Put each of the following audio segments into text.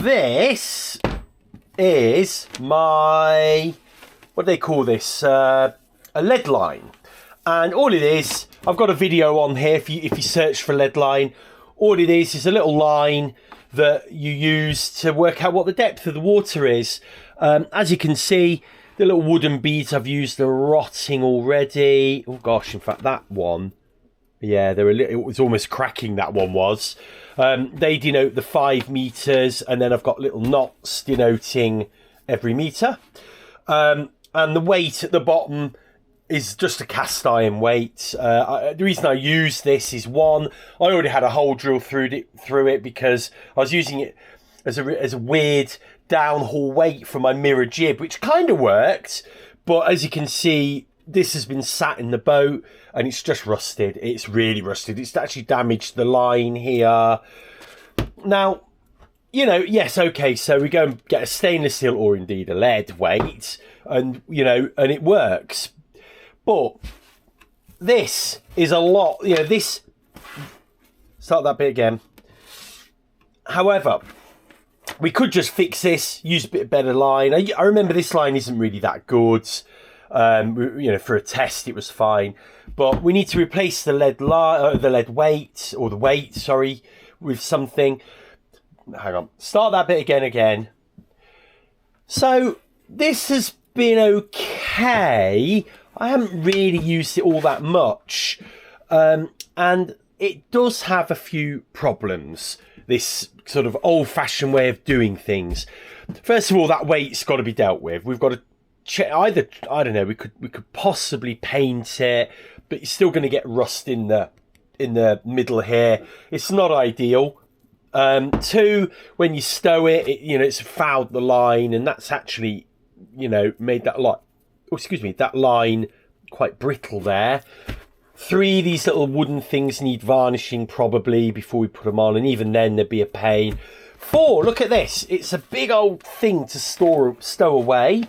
this is my, what do they call this? A lead line. And all it is, I've got a video on here if you search for lead line. All it is a little line that you use to work out what the depth of the water is. As you can see, the little wooden beads I've used are rotting already. Oh gosh, in fact that one, yeah, it was almost cracking, that one was. They denote the 5 meters, and then I've got little knots denoting every meter. And the weight at the bottom is just a cast iron weight. The reason I use this is, one, I already had a hole drilled through it because I was using it as a weird downhaul weight for my mirror jib, which kind of worked, but as you can see, this has been sat in the boat and it's just rusted. It's really rusted. It's actually damaged the line here. Now, you know, yes, okay, so we go and get a stainless steel or indeed a lead weight, and you know, and it works. But this is a lot, you know, this, start that bit again. However, we could just fix this, use a bit better line. I remember this line isn't really that good. You know, for a test, it was fine. But we need to replace the lead weight, or the weight, sorry, with something. Hang on, start that bit again. So this has been okay. I haven't really used it all that much, and it does have a few problems, this sort of old-fashioned way of doing things. First of all, that weight's got to be dealt with. We've got to check, either, I don't know, we could possibly paint it, but you're still going to get rust in the middle here. It's not ideal. 2, when you stow it, you know, it's fouled the line, and that's actually, you know, made that that line quite brittle there. 3, these little wooden things need varnishing probably before we put them on, and even then there'd be a pain. 4, look at this. It's a big old thing to stow away.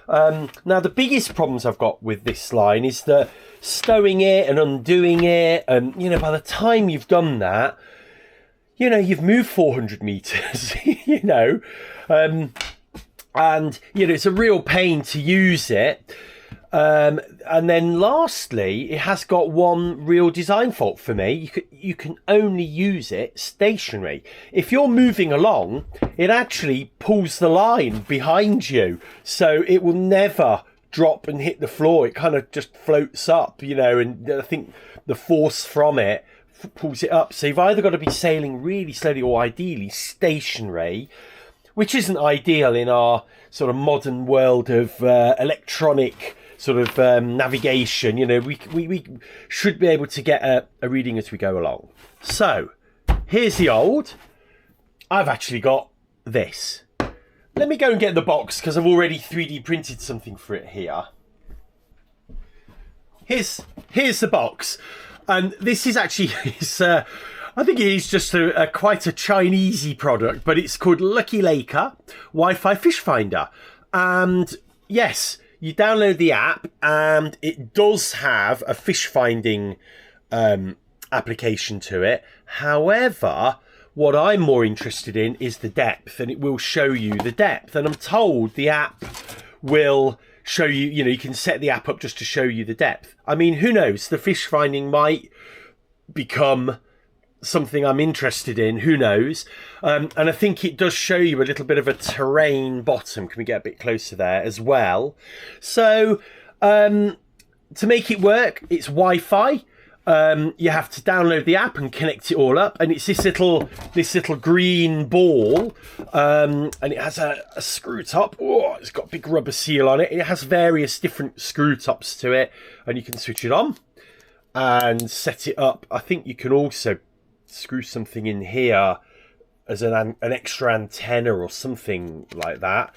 Now, the biggest problems I've got with this line is that stowing it and undoing it, and, you know, by the time you've done that, you know, you've moved 400 meters, you know, and, you know, it's a real pain to use it. And then lastly, it has got one real design fault for me. You can only use it stationary. If you're moving along, it actually pulls the line behind you. So it will never drop and hit the floor. It kind of just floats up, you know, and I think the force from it pulls it up. So you've either got to be sailing really slowly or ideally stationary, which isn't ideal in our sort of modern world of electronic sort of navigation. You know, we should be able to get a reading as we go along. So here's the old. I've actually got this. Let me go and get the box because I've already 3D printed something for it here. Here's the box, and this is actually I think it is just quite a Chinesey product, but it's called Lucky Laker WiFi Fish Finder. And yes, you download the app, and it does have a fish finding application to it. However, what I'm more interested in is the depth, and it will show you the depth. And I'm told the app will show you, you know, you can set the app up just to show you the depth. I mean, who knows? The fish finding might become something I'm interested in, who knows. And I think it does show you a little bit of a terrain bottom. Can we get a bit closer there as well? So to make it work, it's Wi-Fi. You have to download the app and connect it all up, and it's this little green ball, and it has a screw top. Oh, it's got a big rubber seal on it. It has various different screw tops to it, and you can switch it on and set it up. I think you can also screw something in here as an extra antenna or something like that.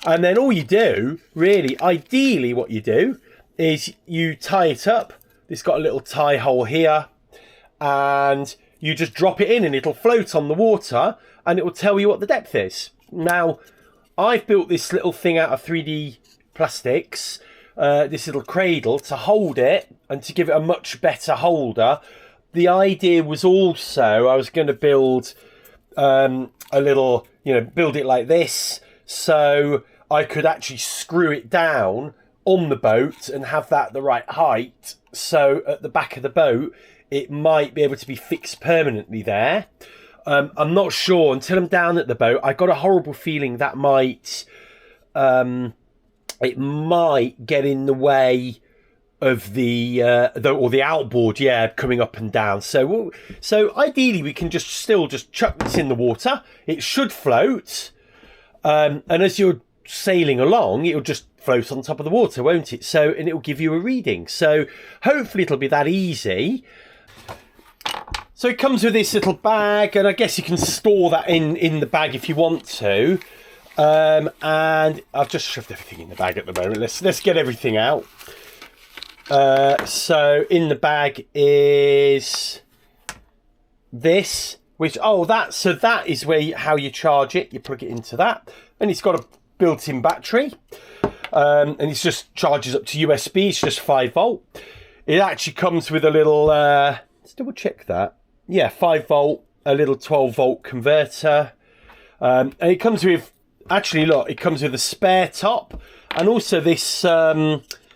And then all you do, really, ideally what you do is you tie it up. It's got a little tie hole here, and you just drop it in and it'll float on the water, and it will tell you what the depth is. Now, I've built this little thing out of 3D plastics, this little cradle to hold it and to give it a much better holder. The idea was also I was going to build a little, build it like this, so I could actually screw it down on the boat and have that the right height. So at the back of the boat, it might be able to be fixed permanently there. I'm not sure until I'm down at the boat. I got a horrible feeling that it might get in the way of the outboard, coming up and down. So ideally we can still chuck this in the water. It should float, and as you're sailing along, it'll just float on top of the water, won't it? And it'll give you a reading. So hopefully it'll be that easy. So it comes with this little bag, and I guess you can store that in the bag if you want to. And I've just shoved everything in the bag at the moment. Let's get everything out. So in the bag is this, that is how you charge it. You plug it into that, and it's got a built-in battery, and it just charges up to USB. It's just 5 volt. It actually comes with a little, let's double check that. Yeah, 5 volt, a little 12 volt converter, and it comes with, actually look, it comes with a spare top, and also this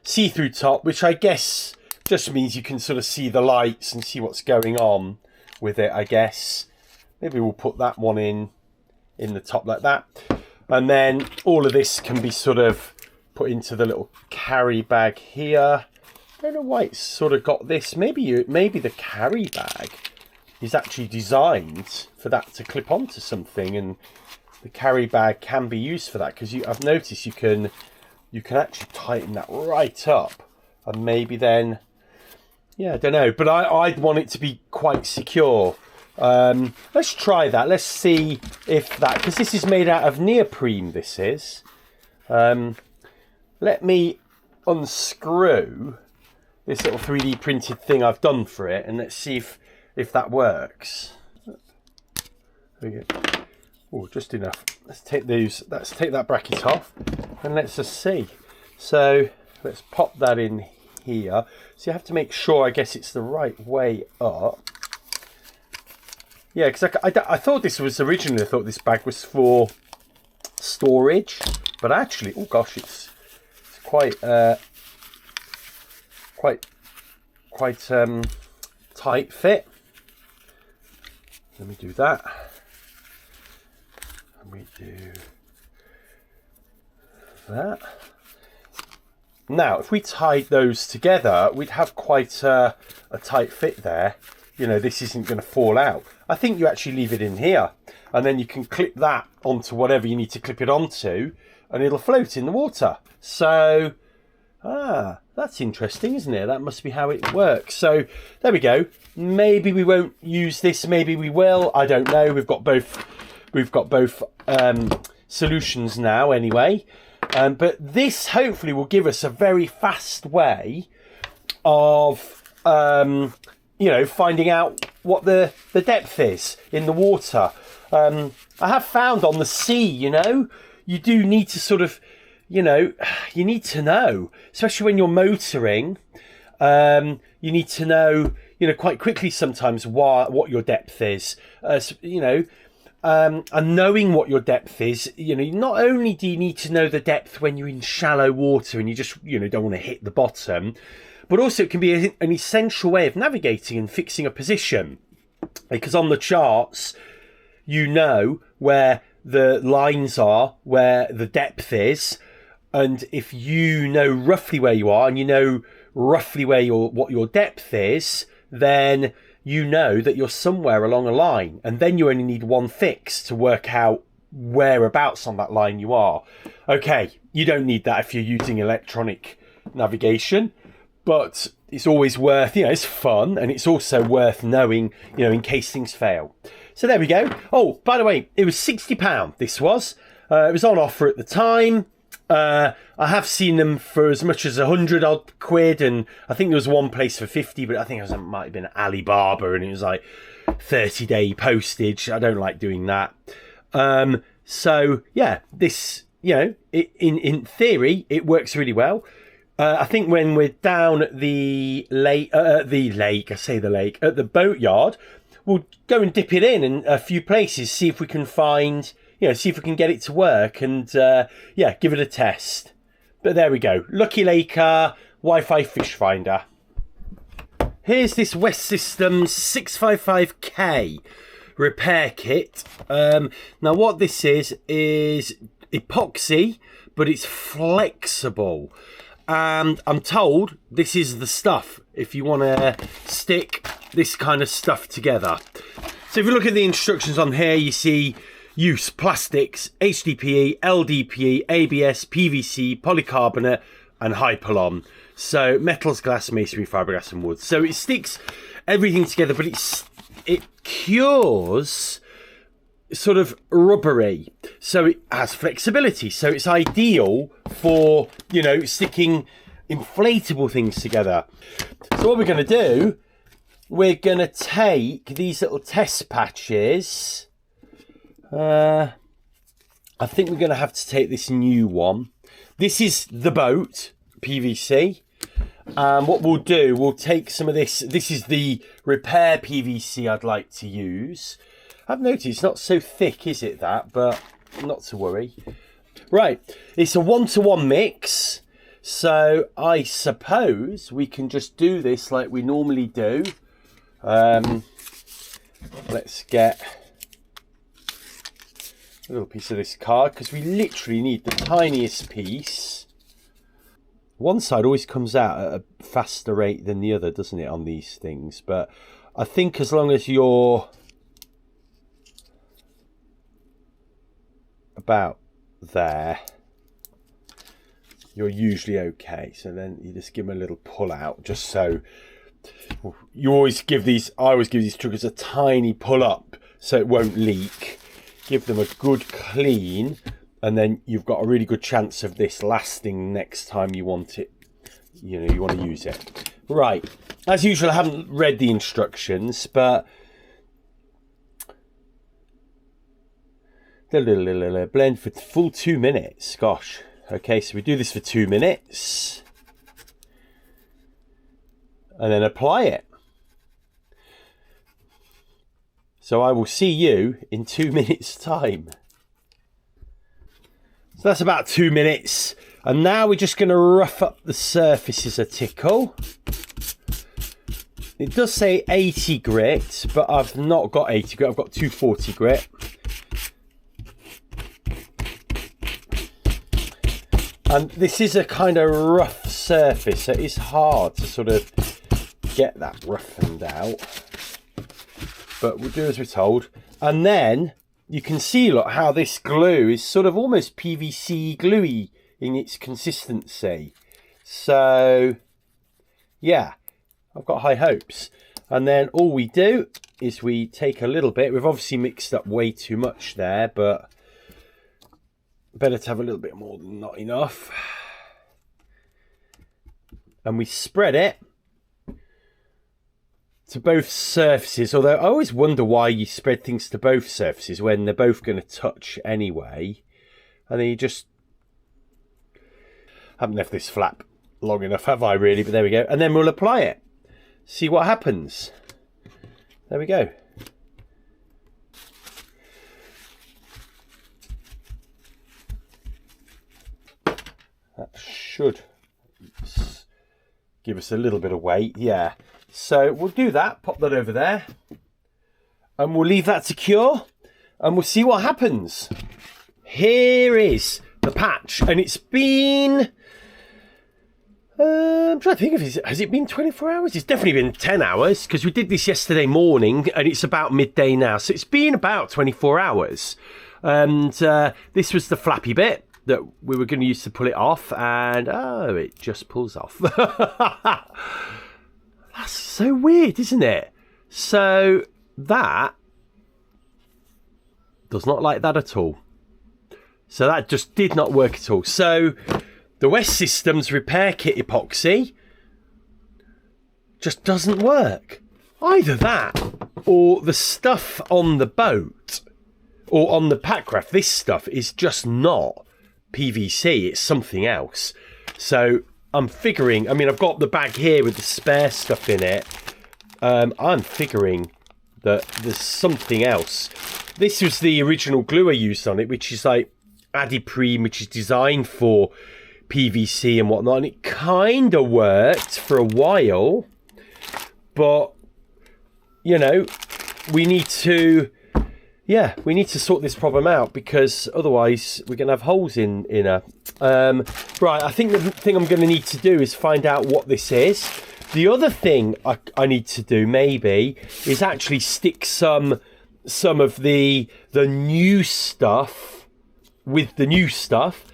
see-through top, which I guess just means you can sort of see the lights and see what's going on with it, I guess. Maybe we'll put that one in the top like that. And then all of this can be sort of put into the little carry bag here. I don't know why it's sort of got this. Maybe the carry bag is actually designed for that to clip onto something, and the carry bag can be used for that, because I've noticed you can actually tighten that right up, and maybe then, I don't know, but I'd want it to be quite secure. Let's try that. Let's see if that, because this is made out of neoprene, this is. Let me unscrew this little 3D printed thing I've done for it, and let's see if that works. There we go. Oh, just enough. Let's take that bracket off, and let's just see. So let's pop that in here. So you have to make sure, I guess, it's the right way up. Yeah, because I thought this was originally, I thought this bag was for storage, but actually, oh gosh, it's quite tight fit. Let me do that. Let me do that. Now, if we tied those together, we'd have quite a tight fit there. This isn't going to fall out. I think you actually leave it in here, and then you can clip that onto whatever you need to clip it onto, and it'll float in the water. So, that's interesting, isn't it? That must be how it works. So, there we go. Maybe we won't use this, maybe we will. I don't know. We've got both solutions now anyway. But this hopefully will give us a very fast way of, finding out what the depth is in the water. I have found on the sea, you do need to sort of, you need to know, especially when you're motoring, you need to know, quite quickly sometimes what your depth is, and knowing what your depth is, not only do you need to know the depth when you're in shallow water and you just, don't want to hit the bottom, but also it can be an essential way of navigating and fixing a position, because on the charts, where the lines are, where the depth is, and if you know roughly where you are and you know roughly what your depth is, then you know that you're somewhere along a line, and then you only need one fix to work out whereabouts on that line you are. Okay, you don't need that if you're using electronic navigation, but it's always worth, it's fun, and it's also worth knowing, in case things fail. So there we go. Oh, by the way, it was £60, this was. It was on offer at the time. I have seen them for as much as 100 odd quid, and I think there was one place for 50, but I think it might have been Alibaba, and it was like 30-day postage. I don't like doing that. So yeah, this, in theory, it works really well. I think when we're down at the boatyard, we'll go and dip it in a few places, see if we can find, see if we can get it to work, and yeah, give it a test. But there we go. Lucky Laker WiFi fish finder. Here's this West Systems 655K repair kit. Now what this is epoxy, but it's flexible. And I'm told this is the stuff if you want to stick this kind of stuff together. So if you look at the instructions on here, you see use plastics, HDPE, LDPE, ABS, PVC, polycarbonate, and Hypalon. So metals, glass, masonry, fiberglass, and wood. So it sticks everything together, but it cures sort of rubbery. So it has flexibility. So it's ideal for, sticking inflatable things together. So what we're going to do, we're going to take these little test patches. I think we're going to have to take this new one. This is the boat PVC. And what we'll do, we'll take some of this. This is the repair PVC I'd like to use. I've noticed it's not so thick, is it, that? But not to worry. Right, it's a 1-to-1 mix. So I suppose we can just do this like we normally do. Let's get a little piece of this card, because we literally need the tiniest piece. One side always comes out at a faster rate than the other, doesn't it, on these things? But I think as long as you're about there, you're usually okay. So then you just give them a little pull out, just so you always give these, I always give these triggers a tiny pull up so it won't leak. Give them a good clean, and then you've got a really good chance of this lasting next time you want it, you want to use it. Right, as usual, I haven't read the instructions, but blend for full 2 minutes. Gosh. Okay, so we do this for 2 minutes and then apply it. So I will see you in 2 minutes time. So that's about 2 minutes. And now we're just going to rough up the surfaces a tickle. It does say 80 grit, but I've not got 80 grit. I've got 240 grit. And this is a kind of rough surface, so it's hard to sort of get that roughened out. But we'll do as we're told. And then you can see, look, how this glue is sort of almost PVC gluey in its consistency. So, yeah, I've got high hopes. And then all we do is we take a little bit. We've obviously mixed up way too much there, but better to have a little bit more than not enough. And we spread it to both surfaces, although I always wonder why you spread things to both surfaces when they're both going to touch anyway. And then you just haven't left this flap long enough, have I really? But there we go. And then we'll apply it. See what happens. There we go. That should give us a little bit of weight, yeah. So we'll do that, pop that over there, and we'll leave that to cure, and we'll see what happens. Here is the patch, and it's been, I'm trying to think of it, has it been 24 hours? It's definitely been 10 hours, because we did this yesterday morning, and it's about midday now, so it's been about 24 hours. And this was the flappy bit that we were going to use to pull it off, and oh, it just pulls off. That's so weird, isn't it? So that does not like that at all. So that just did not work at all. So the West Systems repair kit epoxy just doesn't work. Either that or the stuff on the boat or on the packraft, this stuff is just not PVC, it's something else. So I'm figuring, I mean, I've got the bag here with the spare stuff in it. I'm figuring that there's something else. This was the original glue I used on it, which is like Adiprene, which is designed for PVC and whatnot, and it kind of worked for a while, but you know, we need to sort this problem out, because otherwise we're gonna have holes in her. Right, I think the thing I'm gonna need to do is find out what this is. The other thing I need to do maybe is actually stick some of the new stuff with the new stuff,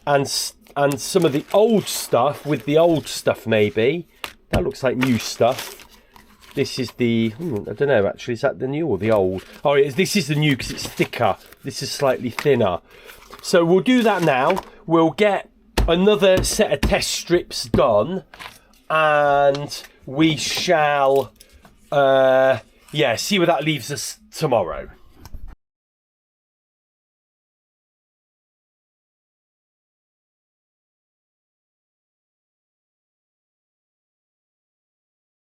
and some of the old stuff with the old stuff. Maybe that looks like new stuff. This is the I don't know actually, is that the new or the old? Oh, this is the new because it's thicker. This is slightly thinner. So we'll do that now. We'll get another set of test strips done, and we shall see where that leaves us tomorrow.